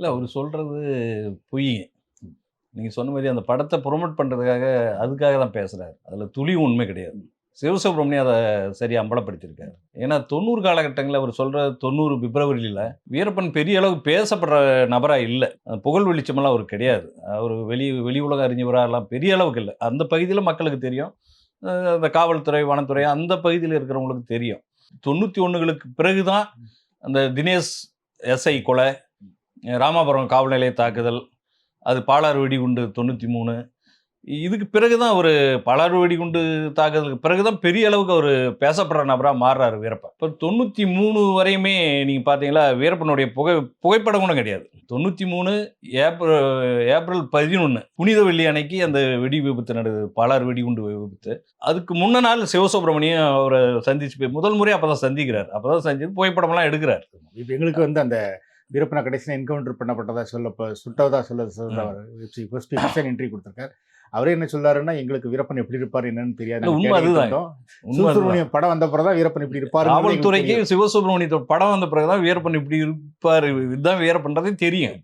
இல்ல அவரு சொல்றது பொய். நீங்க சொன்ன மாரி அந்த படத்த புரமோட் பண்றதுக்காக அதுக்காக தான் பேசுறாரு. அதுல துளியும் உண்மை கிடையாது. சிவசுப்ரமணியம் அத சரியா அம்பலப்படுத்தியிருக்காரு. ஏன்னா 90 காலகட்டங்கள்ல அவர் சொல்ற 90 பிப்ரவரியில வீரப்பன் பெரிய அளவு பேசப்படுற நபரா இல்ல. புகழ் வெளிச்சமெல்லாம் அவருக்கு கிடையாது. அவரு வெளி உலக அறிஞராலாம் பெரிய அளவுக்கு இல்ல. அந்த பகுதியில மக்களுக்கு தெரியும். அந்த காவல்துறை, வனத்துறை அந்த பகுதியில இருக்கிறவங்களுக்கு தெரியும். 91களுக்கு பிறகு தான் அந்த தினேஷ் எஸ்ஐ கொலை, ராமாபுரம் காவல் நிலைய தாக்குதல், அது பாலாறு வெடிகுண்டு 93 இதுக்கு பிறகு தான் ஒரு பாலாறு வெடிகுண்டு தாக்குதலுக்கு பிறகு தான் பெரிய அளவுக்கு அவரு பேசப்படுற நபரா மாறுறாரு வீரப்பன். இப்ப 93 வரையுமே நீங்க பார்த்தீங்களா, வீரப்பனுடைய புகைப்படம் கூட கிடையாது. 93 ஏப்ரல் 11 புனித வெள்ளி அன்னைக்கு அந்த வெடி விபத்து நடக்குது. பாலாறு வெடிகுண்டு விபத்து. அதுக்கு முன்ன நாள் சிவசுப்ரமணியம் அவர சந்திச்சு முதல் முறையா அப்பதான் சந்திக்கிறார். அப்பதான் சந்திச்சு புகைப்படம்லாம் எடுக்கிறார். இப்ப எங்களுக்கு வந்து அந்த வீரப்பனை கடைசியா என்கவுண்டர் பண்ணப்பட்டதா சுட்டதா ஃபர்ஸ்ட் இன்டர்வியூ கொடுத்திருக்காரு. அவரே என்ன சொல்றாருன்னா, எங்களுக்கு வீரப்பன் எப்படி இருப்பார் என்னன்னு தெரியாது. உண்மை அதுதான். சிவசுப்ரமணியம் படம் வந்த பிறகுதான் வீரப்பன் இப்படி இருப்பாரு. காவல்துறைக்கு சிவசுப்ரமணியத்தோட படம் வந்த பிறகுதான் வீரப்பன் இப்படி இருப்பாரு, இதுதான் வீரப்பன்றதே தெரியும்.